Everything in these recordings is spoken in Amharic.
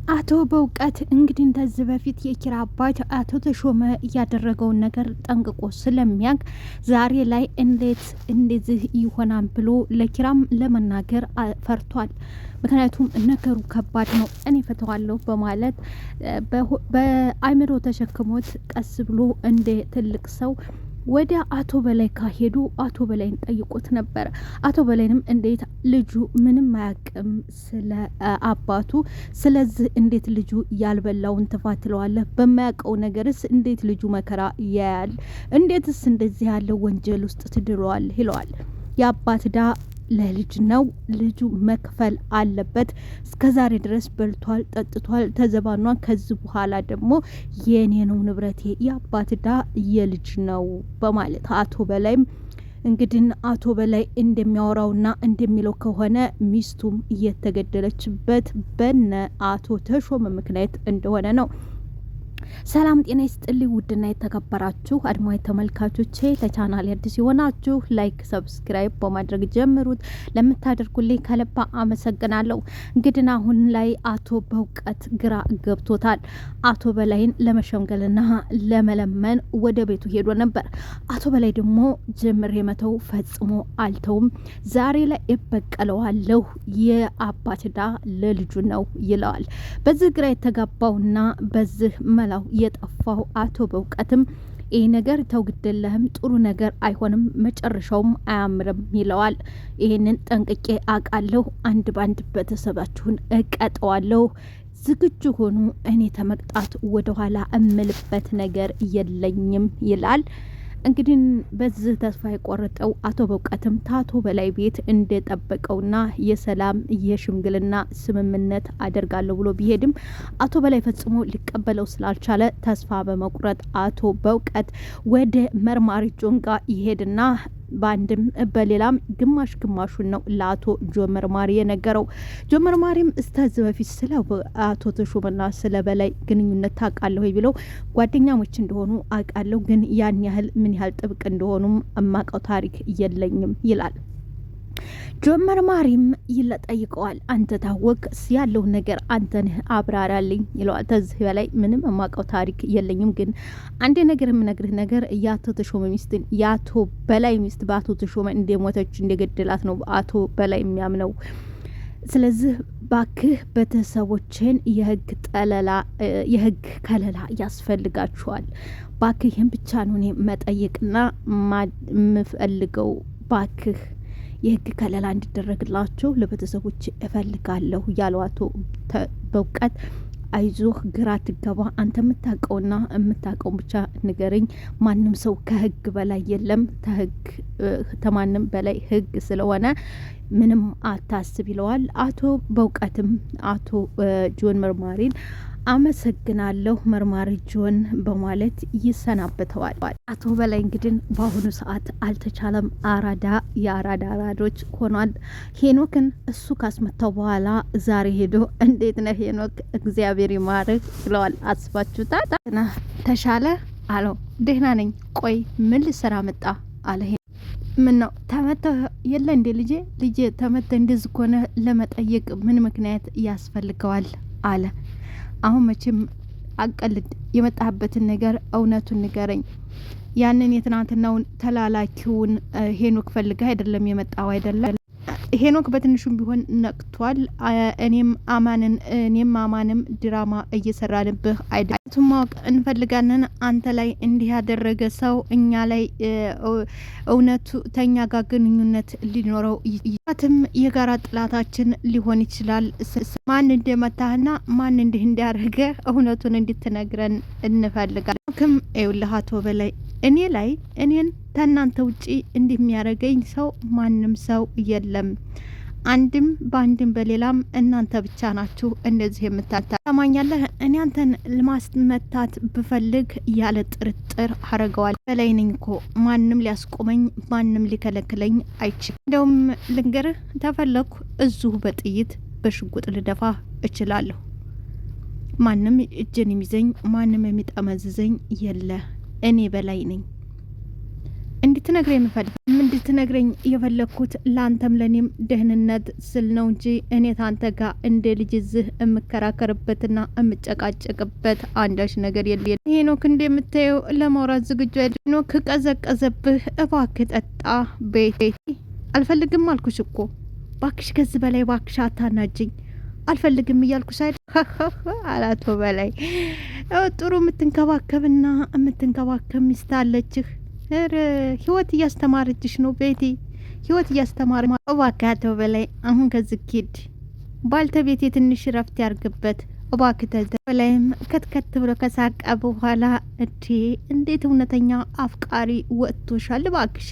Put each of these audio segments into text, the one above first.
አቶ በእውቀት እንግዲህ እንደዚህ በፊት የኪራ አባት አቶ ተሾመ እያደረገውን ነገር ጠንቅቆ ስለሚያውቅ ዛሬ ላይ እንዴት እንደዚህ ይሆናል ብሎ ለኪራም ለመናገር ፈርቷል። ምክንያቱም ነገሩ ከባድ ነው፣ እኔ ፈተዋለሁ በማለት በአእምሮ ተሸክሞት ቀስ ብሎ እንደ ትልቅ ሰው ወደ አቶ በላይ ካሄዱ አቶ በላይን ጠይቆት ነበር። አቶ በላይንም እንዴት ልጁ ምንም አያውቅም ስለ አባቱ፣ ስለዚህ እንዴት ልጁ ያልበላውን ትፋትለዋለህ? በማያውቀው ነገርስ እንዴት ልጁ መከራ ያያል? እንዴትስ እንደዚህ ያለው ወንጀል ውስጥ ትድረዋል? ይለዋል። የአባት ዳ ለልጅ ነው፣ ልጁ መክፈል አለበት። እስከዛሬ ድረስ በልቷል፣ ጠጥቷል፣ ተዘባኗል። ከዚህ በኋላ ደግሞ የኔ ነው ንብረቴ፣ የአባት ዳ የልጅ ነው በማለት አቶ በላይም እንግዲህ አቶ በላይ እንደሚያወራውና እንደሚለው ከሆነ ሚስቱም እየተገደለችበት በነ አቶ ተሾመ ምክንያት እንደሆነ ነው። ሰላም ጤና ይስጥልኝ ውድና የተከበራችሁ አድማጭ ተመልካቾቼ፣ ለቻናል አዲስ የሆናችሁ ላይክ ሰብስክራይብ በማድረግ ጀምሩት። ለምታደርጉልኝ ከልብ አመሰግናለሁ። እንግዲህ አሁን ላይ አቶ በእውቀት ግራ ገብቶታል። አቶ በላይን ለመሸምገልና ለመለመን ወደ ቤቱ ሄዶ ነበር። አቶ በላይ ደግሞ ጀምር የመተው ፈጽሞ አልተውም። ዛሬ ላይ እበቀለዋለሁ፣ የአባት ዳ ለልጁ ነው ይለዋል። በዚህ ግራ የተጋባውና በዚህ መላው የጠፋው አቶ በእውቀትም ይህ ነገር ተው ግደለህም፣ ጥሩ ነገር አይሆንም፣ መጨረሻውም አያምርም ይለዋል። ይህንን ጠንቅቄ አውቃለሁ፣ አንድ ባንድ ቤተሰባችሁን እቀጠዋለሁ፣ ዝግጁ ሆኑ፣ እኔ ተመቅጣት ወደኋላ እምልበት ነገር የለኝም ይላል። እንግዲህ በዚህ ተስፋ የቆረጠው አቶ በእውቀትም ታቶ በላይ ቤት እንደጠበቀውና የሰላም የሽምግልና ስምምነት አደርጋለሁ ብሎ ቢሄድም አቶ በላይ ፈጽሞ ሊቀበለው ስላልቻለ ተስፋ በመቁረጥ አቶ በእውቀት ወደ መርማሪ ጆን ጋር ይሄድና በአንድም በሌላም ግማሽ ግማሹን ነው ለአቶ ጆ መርማሪ የነገረው። ጆ መርማሪም እስከዚህ በፊት ስለ አቶ ተሾመና ስለ በላይ ግንኙነት ታውቃለሁ ብለው ጓደኛሞች እንደሆኑ አውቃለሁ፣ ግን ያን ያህል ምን ያህል ጥብቅ እንደሆኑም እማቀው ታሪክ የለኝም ይላል። ጆ መርማሪም ይለጠይቀዋል። አንተ ታወቅ ያለው ነገር አንተ ነህ አብራራልኝ ይለዋል። ከዚህ በላይ ምንም የማውቀው ታሪክ የለኝም፣ ግን አንድ ነገር የምነግርህ ነገር የአቶ ተሾመ ሚስትን የአቶ በላይ ሚስት በአቶ ተሾመ እንደሞተች እንደገደላት ነው አቶ በላይ የሚያምነው። ስለዚህ ባክህ ቤተሰቦችን የህግ ከለላ ያስፈልጋቸዋል። ባክህ ይህን ብቻ ነው እኔ መጠየቅና የምፈልገው። ባክህ የህግ ከለላ እንዲደረግላቸው ለቤተሰቦች እፈልጋለሁ ያለው አቶ በእውቀት አይዞህ፣ ግራ ትገባ፣ አንተ የምታውቀውና የምታውቀውን ብቻ ንገረኝ። ማንም ሰው ከህግ በላይ የለም፣ ከማንም በላይ ህግ ስለሆነ ምንም አታስብ ይለዋል። አቶ በእውቀትም አቶ ጆን መርማሪን አመሰግናለሁ መርማሪ ጆን በማለት ይሰናበተዋል። አቶ በላይ እንግዲህ በአሁኑ ሰዓት አልተቻለም፣ አራዳ የአራዳ አራዶች ሆኗል። ሄኖክን እሱ ካስመታው በኋላ ዛሬ ሄዶ እንዴት ነህ ሄኖክ እግዚአብሔር ይማርህ ብለዋል። አስባችሁታል? ተሻለ አለው። ደህና ነኝ። ቆይ ምን ልሰራ መጣ አለ። ምን ነው ተመተ የለ እንዴ ልጄ ተመተ እንደዚህ ከሆነ ለመጠየቅ ምን ምክንያት ያስፈልገዋል አለ። አሁን መቼም አቀልድ፣ የመጣህበትን ነገር እውነቱን ንገረኝ። ያንን የትናንትናውን ተላላኪውን ሄኖክ ፈልገህ አይደለም የመጣው አይደለም? ሄኖክ በትንሹም ቢሆን ነቅቷል። እኔም አማንም ድራማ እየሰራንብህ አይደለም። ማወቅ እንፈልጋለን። አንተ ላይ እንዲህ ያደረገ ሰው እኛ ላይ እውነቱ ተኛ ጋር ግንኙነት ሊኖረው ይችላል። የጋራ ጥላታችን ሊሆን ይችላል። ማን እንደመታህና ማን እንዲህ እንዲያደረገ እውነቱን እንድትነግረን እንፈልጋለን። ክም ይኸውልህ አቶ በላይ እኔን ከእናንተ ውጪ እንደሚያደርገኝ ሰው ማንም ሰው የለም። አንድም በአንድም በሌላም እናንተ ብቻ ናችሁ እንደዚህ የምታማኛለህ። እኔ አንተን ለማስመታት ብፈልግ ያለ ጥርጥር አረገዋል። በላይ ነኝ እኮ ማንም ሊያስቆመኝ ማንም ሊከለክለኝ አይችልም። እንደውም ልንገርህ ተፈለኩ እዚሁ በጥይት በሽጉጥ ልደፋ እችላለሁ። ማንም እጄን የሚዘኝ ማንም የሚጠመዝዘኝ የለ። እኔ በላይ ነኝ። እንድትነግረኝ የምፈልግ ልትነግረኝ የፈለግኩት ለአንተም ለኔም ደህንነት ስል ነው እንጂ እኔ ታንተ ጋር እንደ ልጅ ዝህ የምከራከርበትና የምጨቃጨቅበት አንዳች ነገር የለም። ሄኖክ እንደምታየው ለማውራት ዝግጁ አይደለም። ሄኖክ ቀዘቀዘብህ፣ እባክህ ጠጣ። ቤቴ አልፈልግም አልኩሽ እኮ ባክሽ፣ ከዚህ በላይ ባክሽ አታናጅኝ። አልፈልግም እያልኩሽ አይደል አላቶ በላይ ጥሩ የምትንከባከብና የምትንከባከብ ሚስት አለችህ። ህይወት እያስተማረችሽ ነው ቤቲ፣ ህይወት እያስተማረ እባክህ አቶ በላይ አሁን ከዚህ ኪድ ባልተቤት ትንሽ ረፍት ያርግበት እባክህ። በላይም ከትከት ብሎ ከሳቀ በኋላ እንዴት እውነተኛ አፍቃሪ ወጥቶሻል እባክሽ፣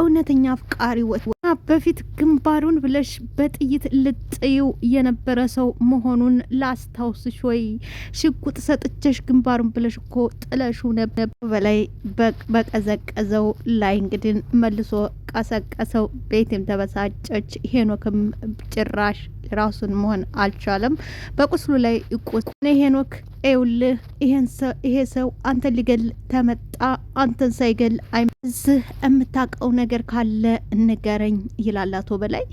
እውነተኛ አፍቃሪ ወጥቶ በፊት ግንባሩን ብለሽ በጥይት ልጥዩ የነበረ ሰው መሆኑን ላስታውስሽ ወይ? ሽጉጥ ሰጥቼሽ ግንባሩን ብለሽ እኮ ጥለሹ ነበር። በላይ በቀዘቀዘው ላይ እንግዲህ መልሶ ቀሰቀሰው። ቤትም ተበሳጨች። ሄኖክም ጭራሽ ራሱን መሆን አልቻለም። በቁስሉ ላይ ይቆስ ሄኖክ ኤውልህ ይሄ ሰው አንተ ሊገል ተመጣ፣ አንተን ሳይገል አይዝህ የምታውቀው ነገር ካለ ንገረኝ ይላል አቶ በላይ።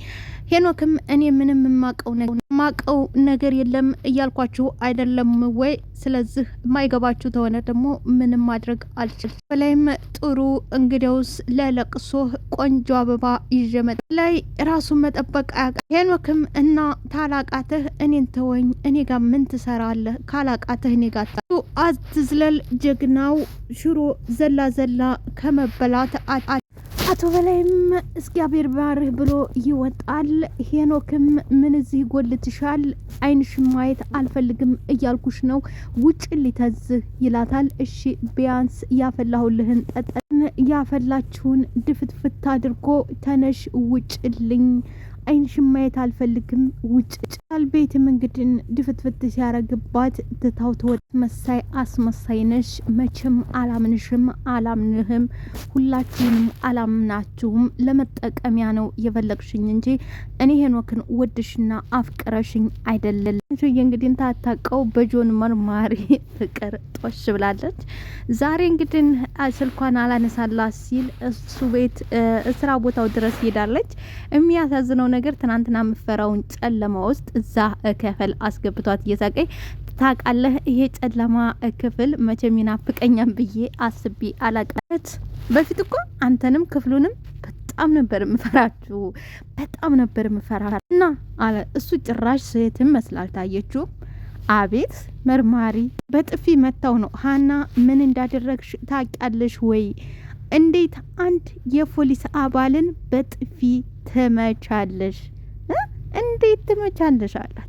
ሄኖክም እኔ ምንም የማውቀው ነገር የለም እያልኳችሁ አይደለም ወይ? ስለዚህ የማይገባችሁ ተሆነ ደግሞ ምንም ማድረግ አልችልም። በላይም ጥሩ እንግዲያውስ ለለቅሶ ቆንጆ አበባ ይዤ መጣ ላይ ራሱን መጠበቅ አያውቅም። ሄኖክም እና ታላቃትህ እኔን ተወኝ፣ እኔ ጋር ምን ትሰራለህ? ካላቃትህ እኔ ጋር አትዝለል። ጀግናው ሽሮ ዘላ ከመበላት አቶ በላይም እግዚአብሔር ባርህ ብሎ ይወጣል። ሄኖክም ምን እዚህ ጎልትሻል? አይንሽ ማየት አልፈልግም እያልኩሽ ነው፣ ውጭ ሊተዝህ ይላታል። እሺ ቢያንስ ያፈላሁልህን ጠጠን ያፈላችሁን ድፍትፍት አድርጎ ተነሽ ውጭልኝ፣ አይንሽን ማየት አልፈልግም ውጭ ጫል። ቤትም እንግዲህ ድፍትፍት ሲያረግባት ትታው ተወጥ መሳይ አስመሳይ ነሽ፣ መቼም አላምንሽም፣ አላምንህም፣ ሁላችሁንም አላምናችሁም፣ ለመጠቀሚያ ነው የፈለግሽኝ እንጂ እኔ ሄኖክን ወድሽና አፍቅረሽኝ አይደለም። እንግዲህ ታታቀው በጆን መርማሪ ፍቅር ጦሽ ብላለች። ዛሬ እንግዲህ ስልኳን አላነሳላት ሲል እሱ ቤት ስራ ቦታው ድረስ ሄዳለች። የሚያሳዝነው ነገር ትናንትና የምፈራውን ጨለማ ውስጥ እዛ ክፍል አስገብቷት እየሳቀኝ ታውቃለህ። ይሄ ጨለማ ክፍል መቼም ይናፍቀኛል ብዬ አስቤ አላቀት። በፊት እኮ አንተንም ክፍሉንም በጣም ነበር የምፈራችሁ፣ በጣም ነበር የምፈራ እና አለ እሱ። ጭራሽ ሴትም መስላል ታየችው። አቤት መርማሪ በጥፊ መታው ነው። ሀና ምን እንዳደረግሽ ታውቂያለሽ ወይ? እንዴት አንድ የፖሊስ አባልን በጥፊ ትመቻለሽ? እንዴት ትመቻለሽ አላት።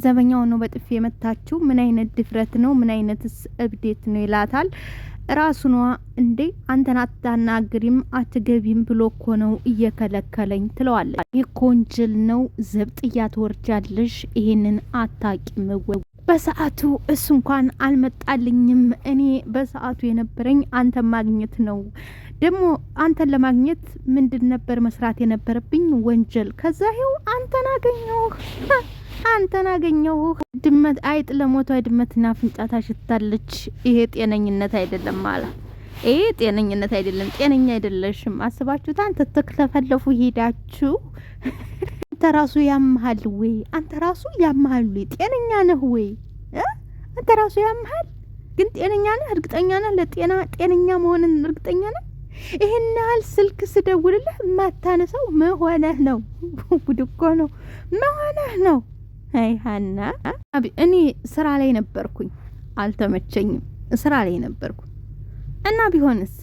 ዘበኛው ነው በጥፊ የመታችው። ምን አይነት ድፍረት ነው? ምን አይነትስ እብዴት ነው ይላታል። ራሱኗ እንዴ አንተን አታናግሪም አትገቢም ብሎ እኮ ነው እየከለከለኝ ትለዋለች። ይህ ኮንጅል ነው፣ ዘብጥያ ትወርጃለሽ፣ ይሄንን አታቂም ወይ? በሰዓቱ እሱ እንኳን አልመጣልኝም። እኔ በሰዓቱ የነበረኝ አንተን ማግኘት ነው። ደግሞ አንተን ለማግኘት ምንድን ነበር መስራት የነበረብኝ? ወንጀል። ከዛ ይኸው አንተን አገኘሁ። ድመት አይጥ ለሞቷ ድመትና አፍንጫ ታሽታለች። ይሄ ጤነኝነት አይደለም ማለት ይሄ ጤነኝነት አይደለም። ጤነኛ አይደለሽም። አስባችሁት አንተ ተክለፈለፉ ሄዳችሁ አንተ ራሱ ያምሃል ወይ? አንተ ራሱ ያምሃል ወይ? ጤነኛ ነህ ወይ? አንተ ራሱ ያምሃል ግን ጤነኛ ነህ? እርግጠኛ ነህ? ለጤና ጤነኛ መሆንን እርግጠኛ ነህ? ይሄን ያህል ስልክ ስደውልልህ ማታነሳው መሆነህ ነው። ጉድ እኮ ነው። መሆነህ ነው። አይ ሀና እኔ ስራ ላይ ነበርኩኝ፣ አልተመቸኝም። ስራ ላይ ነበርኩ እና ቢሆንስ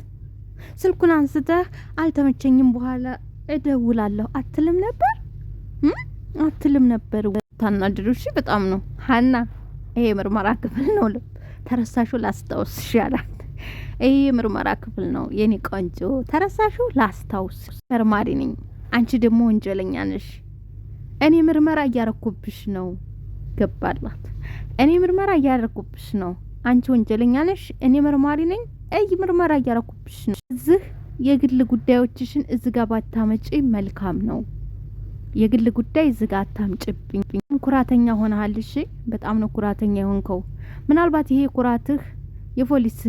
ስልኩን አንስተህ አልተመቸኝም በኋላ እደውላለሁ አትልም ነበር? አትልም ነበር? ታናድዱሽ በጣም ነው ሀና። ይሄ ምርመራ ክፍል ነው። ተረሳሹ ላስታውስ ይሻላል። ይሄ ምርመራ ክፍል ነው የኔ ቆንጆ። ተረሳሹ ላስታውስ። መርማሪ ነኝ፣ አንቺ ደግሞ ወንጀለኛ ነሽ። እኔ ምርመራ እያረኩብሽ ነው። ገባላት። እኔ ምርመራ እያረኩብሽ ነው። አንቺ ወንጀለኛ ነሽ፣ እኔ መርማሪ ነኝ። ምርመራ እያረኩብሽ ነው። እዚህ የግል ጉዳዮችሽን እዚህ ጋር ባታመጪ መልካም ነው። የግል ጉዳይ እዚህ ጋር አታምጭብኝ። ኩራተኛ ሆነሃል። እሺ፣ በጣም ነው ኩራተኛ የሆንከው። ምናልባት ይሄ ኩራትህ የፖሊስ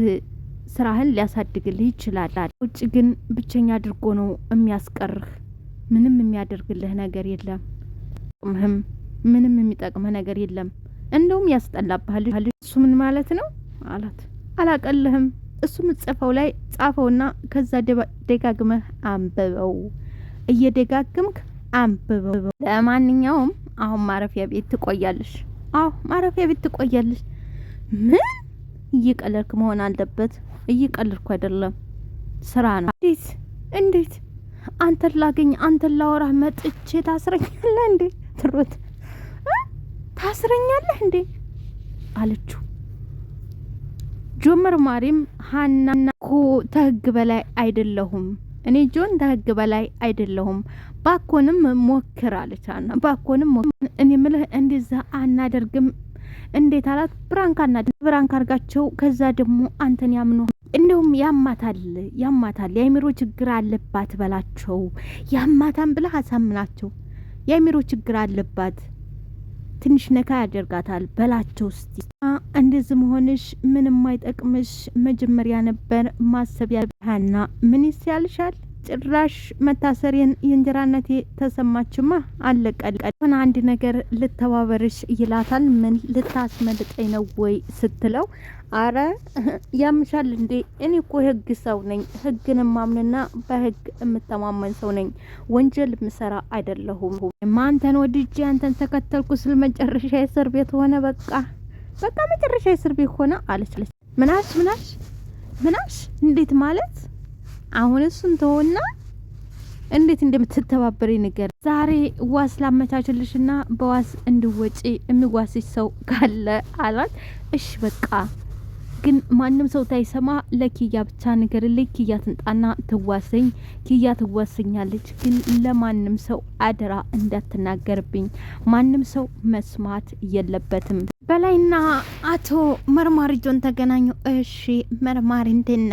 ስራህን ሊያሳድግልህ ይችላል። ውጭ ግን ብቸኛ አድርጎ ነው የሚያስቀርህ። ምንም የሚያደርግልህ ነገር የለም። ምንም የሚጠቅምህ ነገር የለም። እንደውም ያስጠላብሃል። እሱ ምን ማለት ነው አላት። አላቀልህም። እሱ ምጽፈው ላይ ጻፈውና ከዛ ደጋግመህ አንብበው። እየደጋግምክ አንብበው። ለማንኛውም አሁን ማረፊያ ቤት ትቆያለሽ። አዎ ማረፊያ ቤት ትቆያለሽ። ምን እየቀለድክ መሆን አለበት። እየቀለድኩ አይደለም፣ ስራ ነው። እንዴት አንተን ላገኝ አንተን ላወራህ መጥቼ ታስረኛለህ እንዴ? ትሮት ታስረኛለህ እንዴ አለችው። ጆን መርማሪም ሀናና እኮ ተህግ በላይ አይደለሁም እኔ ጆን ተህግ በላይ አይደለሁም፣ ባኮንም ሞክር አለች ሀና። ባኮንም እኔ ምልህ እንደዛ አናደርግም እንዴት አላት። ብራንክ አርጋቸው ከዛ ደግሞ አንተን ያምኑ። እንደውም ያማታል የአይምሮ ችግር አለባት በላቸው። ያማታን ብለህ አሳምናቸው። የአይምሮ ችግር አለባት ትንሽ ነካ ያደርጋታል በላቸው። እስቲ እንደዚህ መሆንሽ ምንም አይጠቅምሽ፣ መጀመሪያ ነበር ማሰብ ያልሃና ምን ይስያልሻል? ጭራሽ መታሰሪን የእንጀራነቴ ተሰማችማ አለቀል ሆነ አንድ ነገር ልተባበርሽ ይላታል። ምን ልታስመልጠኝ ነው ወይ ስትለው አረ ያምሻል እንዴ? እኔ እኮ ህግ ሰው ነኝ። ህግን ማምንና በህግ የምተማመን ሰው ነኝ። ወንጀል ምሰራ አይደለሁም። ማንተን ወድጄ አንተን ተከተልኩ ስል መጨረሻ እስር ቤት ሆነ። በቃ መጨረሻ እስር ቤት ሆነ አለች። ምናሽ እንዴት ማለት? አሁን እሱን ተውና እንዴት እንደምትተባበሪ ነገር ዛሬ ዋስ ላመቻችልሽና በዋስ እንድወጪ የሚዋስሽ ሰው ካለ አላት። እሺ በቃ ግን ማንም ሰው ታይሰማ ለኪያ ብቻ ነገር ለኪያ ትንጣና ትዋሰኝ። ኪያ ትዋሰኛለች፣ ግን ለማንም ሰው አደራ እንዳትናገርብኝ። ማንም ሰው መስማት የለበትም። በላይና አቶ መርማሪ ጆን ተገናኙ። እሺ መርማሪ እንደና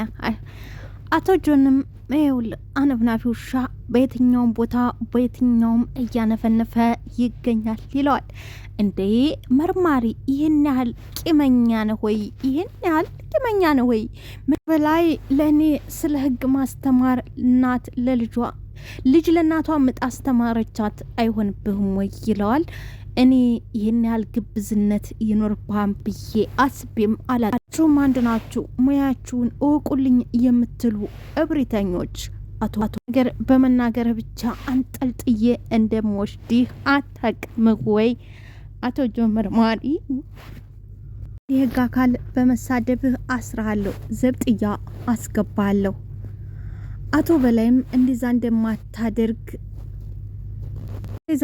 አቶ ጆንም ይውል አነፍናፊ ውሻ በየትኛውም ቦታ በየትኛውም እያነፈነፈ ይገኛል ይለዋል። እንዴ መርማሪ ይህን ያህል ቂመኛ ነው ወይ? በላይ ለእኔ ስለ ህግ ማስተማር እናት ለልጇ ልጅ ለእናቷ ምጥ አስተማረቻት አይሆንብህም ወይ ይለዋል። እኔ ይህን ያህል ግብዝነት ይኖርብሃም ብዬ አስቤም አላችሁም። አንድ ናችሁ። ሙያችሁን እወቁልኝ የምትሉ እብሪተኞች አቶ ነገር በመናገር ብቻ አንጠልጥዬ እንደምወስድህ አታውቅም ወይ? አቶ ጆን መርማሪ የህግ አካል በመሳደብህ አስራለሁ፣ ዘብጥያ አስገባለሁ። አቶ በላይም እንደዛ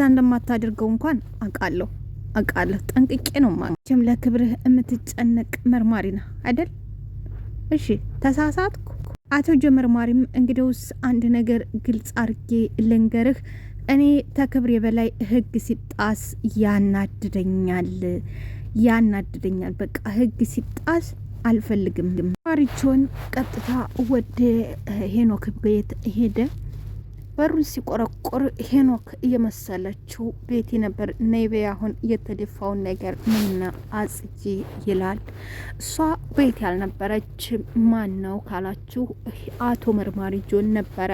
እንደማታደርገው እንኳን አውቃለሁ ጠንቅቄ ነው ማለትም። ለክብርህ የምትጨነቅ መርማሪ ነህ አይደል? እሺ ተሳሳትኩ። አቶ ጆን መርማሪም እንግዲውስ አንድ ነገር ግልጽ አርጌ ልንገርህ፣ እኔ ተክብሬ በላይ ህግ ሲጣስ ያናድደኛል። በቃ ህግ ሲጣስ አልፈልግም። ማሪቾን ቀጥታ ወደ ሄኖክ ቤት ሄደ። በሩን ሲቆረቆር ሄኖክ እየመሰለችው ቤቲ ነበር። ነይቤ አሁን የተደፋውን ነገር ምንና አጽጂ ይላል። እሷ ቤት ያልነበረች ማን ነው ካላችሁ አቶ መርማሪ ጆን ነበረ።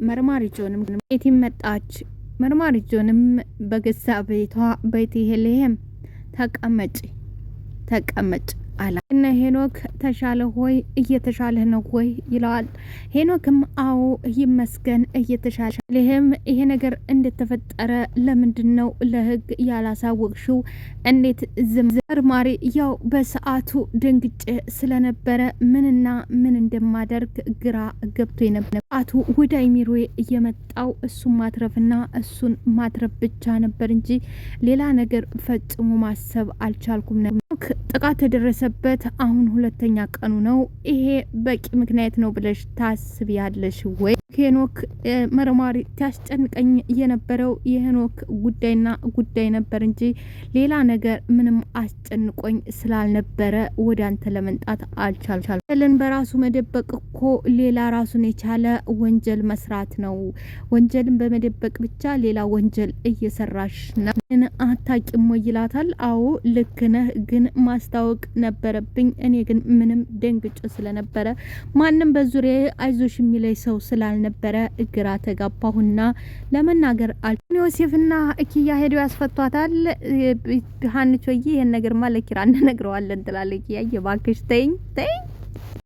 መርማሪ ጆንም ቤቲ መጣች። መርማሪ ጆንም በገዛ ቤቷ ቤቲ ሄሌም ተቀመጭ አላ እና ሄኖክ ተሻለ ሆይ እየተሻለ ነው ወይ ይለዋል። ሄኖክም አዎ ይመስገን እየተሻለ ለህም ይሄ ነገር እንደተፈጠረ ለምንድነው ለህግ ያላሳወቅሽው? እንዴት መርማሪ ያው በሰዓቱ ደንግጬ ስለነበረ ምንና ምን እንደማደርግ ግራ ገብቶ ነበር። አቱ ወደ አይሚሮዬ እየመጣው እሱን ማትረፍና እሱን ማትረፍ ብቻ ነበር እንጂ ሌላ ነገር ፈጽሞ ማሰብ አልቻልኩም ነበር። ጥቃት ተደረሰበት አሁን ሁለተኛ ቀኑ ነው። ይሄ በቂ ምክንያት ነው ብለሽ ታስቢያለሽ ወይ? ሄኖክ መርማሪ ታስጨንቀኝ የነበረው የሄኖክ ጉዳይ ነበር እንጂ ሌላ ነገር ምንም አስጨንቆኝ ስላልነበረ ወደ አንተ ለመንጣት አልቻልኩም። ለን በራሱ መደበቅ እኮ ሌላ ራሱን የቻለ ወንጀል መስራት ነው። ወንጀልን በመደበቅ ብቻ ሌላ ወንጀል እየሰራሽ ነው። አታቂም ወይ ይላታል። አዎ ልክ ነህ፣ ግን ማስታወቅ ነበረብኝ። እኔ ግን ምንም ደንግጬ ስለነበረ ማንም በዙሪያዬ አይዞሽ የሚለኝ ሰው ስላልነበረ ግራ ተጋባሁና ለመናገር ዮሴፍና ኪያ ሄደው ያስፈቷታል። ሀንቾዬ ይሄን ነገርማ ለኪራ እንነግረዋለን ትላለች። ኪያ እባክሽ ተይኝ